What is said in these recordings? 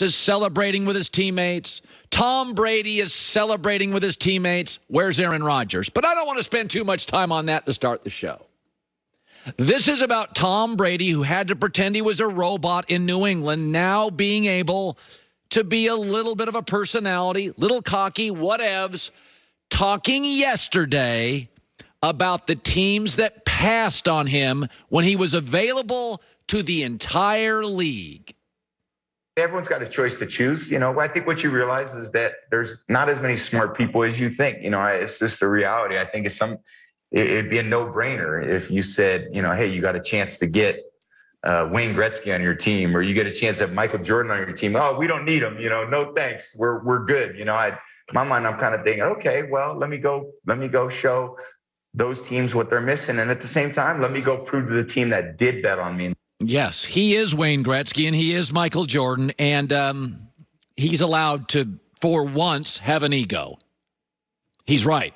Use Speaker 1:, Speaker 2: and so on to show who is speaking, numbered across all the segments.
Speaker 1: is celebrating with his teammates. Tom Brady is celebrating with his teammates. Where's Aaron Rodgers? But I don't want to spend too much time on that to start the show. This is about Tom Brady, who had to pretend he was a robot in New England, now being able to be a little bit of a personality, little cocky, whatevs, talking yesterday about the teams that passed on him when he was available to the entire league.
Speaker 2: Everyone's got a choice to choose. I think what you realize is that there's not as many smart people as you think. It's just a reality. I think it'd be a no-brainer if you said, hey, you got a chance to get Wayne Gretzky on your team, or you get a chance to have Michael Jordan on your team. Oh, we don't need him. No thanks. We're good. In my mind, I'm kind of thinking, okay, well, let me go show those teams what they're missing. And at the same time, let me go prove to the team that did bet on me.
Speaker 1: Yes, he is Wayne Gretzky and he is Michael Jordan, and he's allowed to, for once, have an ego. He's right.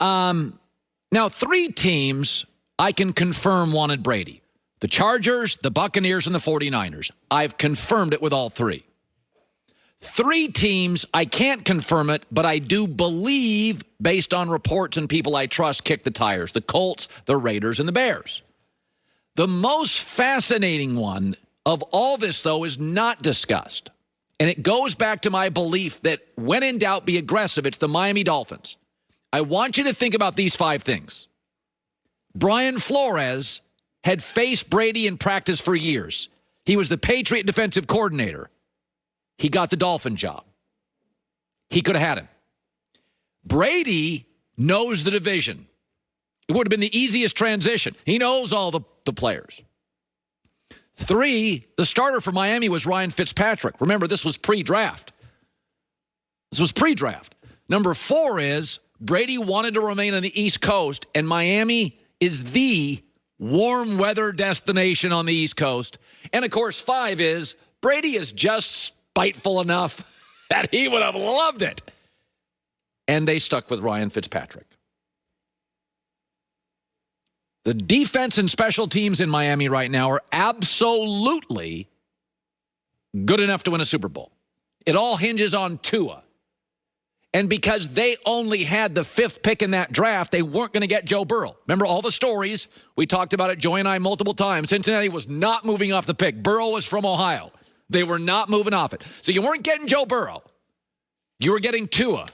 Speaker 1: Now, 3 teams I can confirm wanted Brady. The Chargers, the Buccaneers, and the 49ers. I've confirmed it with all 3. 3 teams, I can't confirm it, but I do believe, based on reports and people I trust, kick the tires. The Colts, the Raiders, and the Bears. The most fascinating one of all this, though, is not discussed. And it goes back to my belief that when in doubt, be aggressive. It's the Miami Dolphins. I want you to think about these 5 things. Brian Flores had faced Brady in practice for years. He was the Patriot defensive coordinator. He got the Dolphin job. He could have had him. Brady knows the division. It would have been the easiest transition. He knows all the players. 3, the starter for Miami was Ryan Fitzpatrick. Remember, this was pre-draft. Number 4 is Brady wanted to remain on the East Coast, and Miami is the warm weather destination on the East Coast. And, of course, 5 is Brady is just spiteful enough that he would have loved it. And they stuck with Ryan Fitzpatrick. The defense and special teams in Miami right now are absolutely good enough to win a Super Bowl. It all hinges on Tua. And because they only had the 5th pick in that draft, they weren't going to get Joe Burrow. Remember all the stories? We talked about it, Joy and I, multiple times. Cincinnati was not moving off the pick. Burrow was from Ohio. They were not moving off it. So you weren't getting Joe Burrow. You were getting Tua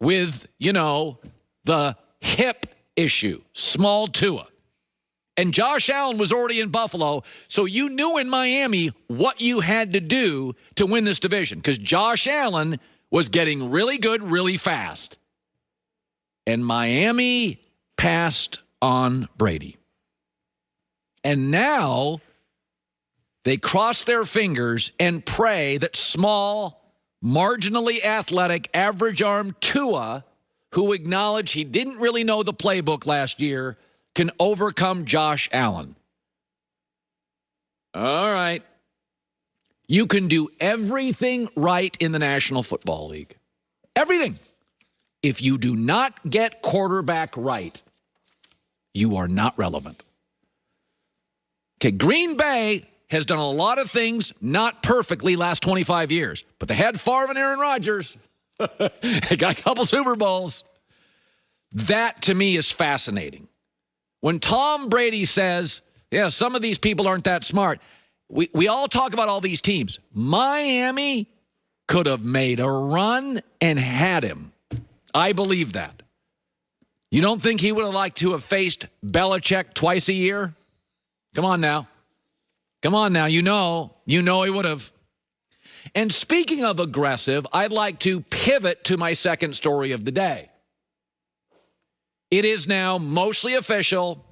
Speaker 1: with, the hip issue, small Tua. And Josh Allen was already in Buffalo, so you knew in Miami what you had to do to win this division, because Josh Allen was getting really good really fast. And Miami passed on Brady. And now they cross their fingers and pray that small, marginally athletic, average-armed Tua, who acknowledged he didn't really know the playbook last year, can overcome Josh Allen. All right. You can do everything right in the National Football League. Everything. If you do not get quarterback right, you are not relevant. Okay, Green Bay has done a lot of things not perfectly last 25 years, but they had Favre and Aaron Rodgers. They got a couple Super Bowls. That, to me, is fascinating. When Tom Brady says, some of these people aren't that smart, we all talk about all these teams. Miami could have made a run and had him. I believe that. You don't think he would have liked to have faced Belichick twice a year? Come on now. You know he would have. And speaking of aggressive, I'd like to pivot to my second story of the day. It is now mostly official.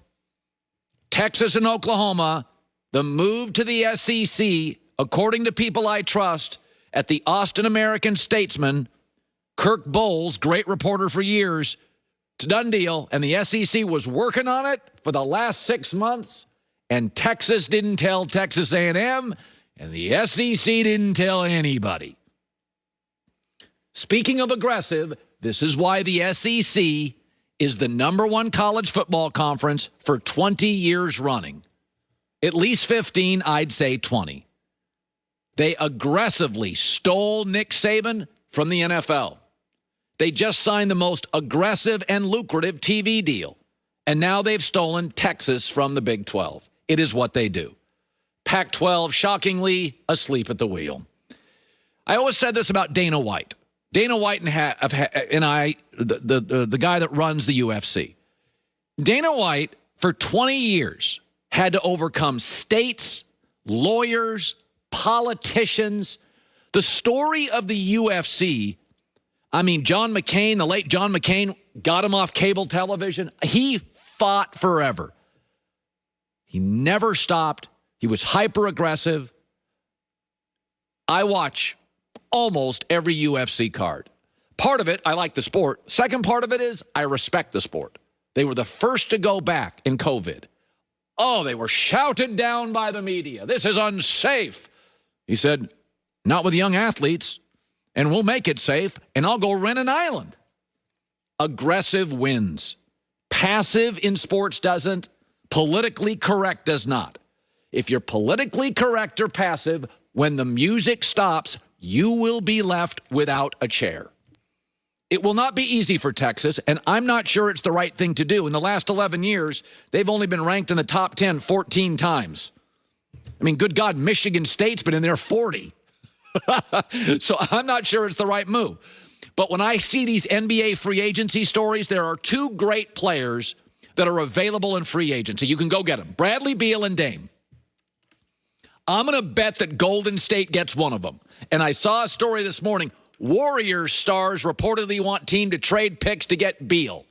Speaker 1: Texas and Oklahoma, the move to the SEC, according to people I trust, at the Austin American-Statesman, Kirk Bowles, great reporter for years, it's a done deal, and the SEC was working on it for the last 6 months, and Texas didn't tell Texas A&M, and the SEC didn't tell anybody. Speaking of aggressive, this is why the SEC is the #1 college football conference for 20 years running. At least 15, I'd say 20. They aggressively stole Nick Saban from the NFL. They just signed the most aggressive and lucrative TV deal. And now they've stolen Texas from the Big 12. It is what they do. Pac-12, shockingly, asleep at the wheel. I always said this about Dana White. Dana White and I, the guy that runs the UFC. Dana White, for 20 years, had to overcome states, lawyers, politicians. The story of the UFC, I mean, John McCain, the late John McCain, got him off cable television. He fought forever. He never stopped. He was hyper-aggressive. I watch almost every UFC card. Part of it, I like the sport. Second part of it is I respect the sport. They were the first to go back in COVID. Oh, they were shouted down by the media. This is unsafe. He said, not with young athletes, and we'll make it safe, and I'll go rent an island. Aggressive wins. Passive in sports doesn't. Politically correct does not. If you're politically correct or passive, when the music stops, you will be left without a chair. It will not be easy for Texas, and I'm not sure it's the right thing to do. In the last 11 years, they've only been ranked in the top 10 14 times. I mean, good God, Michigan State's been in there 40. So I'm not sure it's the right move. But when I see these NBA free agency stories, there are two great players that are available in free agency. You can go get them. Bradley Beal and Dame. I'm going to bet that Golden State gets one of them. And I saw a story this morning. Warriors stars reportedly want team to trade picks to get Beal.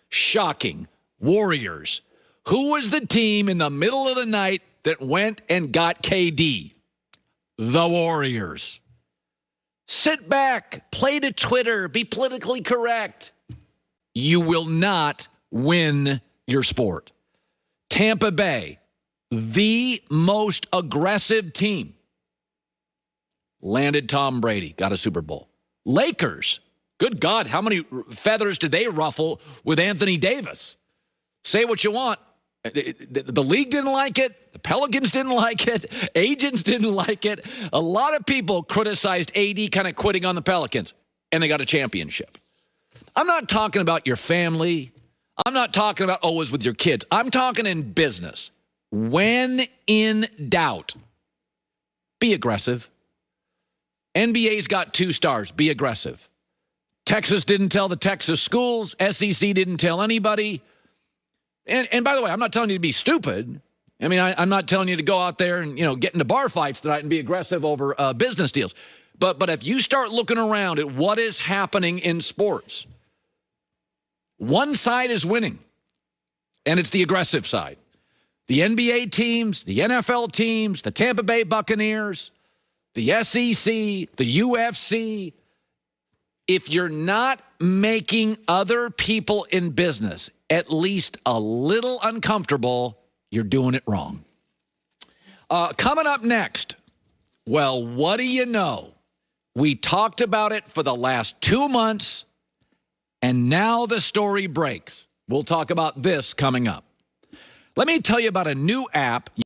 Speaker 1: Shocking. Warriors. Who was the team in the middle of the night that went and got KD? The Warriors. Sit back, play to Twitter, be politically correct. You will not win your sport. Tampa Bay, the most aggressive team, landed Tom Brady, got a Super Bowl. Lakers, good God, how many feathers did they ruffle with Anthony Davis? Say what you want. The league didn't like it. The Pelicans didn't like it. Agents didn't like it. A lot of people criticized AD kind of quitting on the Pelicans, and they got a championship. I'm not talking about your family. I'm not talking about always with your kids. I'm talking in business. When in doubt, be aggressive. NBA's got 2 stars. Be aggressive. Texas didn't tell the Texas schools. SEC didn't tell anybody. And by the way, I'm not telling you to be stupid. I mean, I'm not telling you to go out there and, get into bar fights tonight and be aggressive over business deals. But if you start looking around at what is happening in sports, one side is winning, and it's the aggressive side. The NBA teams, the NFL teams, the Tampa Bay Buccaneers, the SEC, the UFC. If you're not making other people in business at least a little uncomfortable, you're doing it wrong. Coming up next, well, what do you know? We talked about it for the last 2 months, and now the story breaks. We'll talk about this coming up. Let me tell you about a new app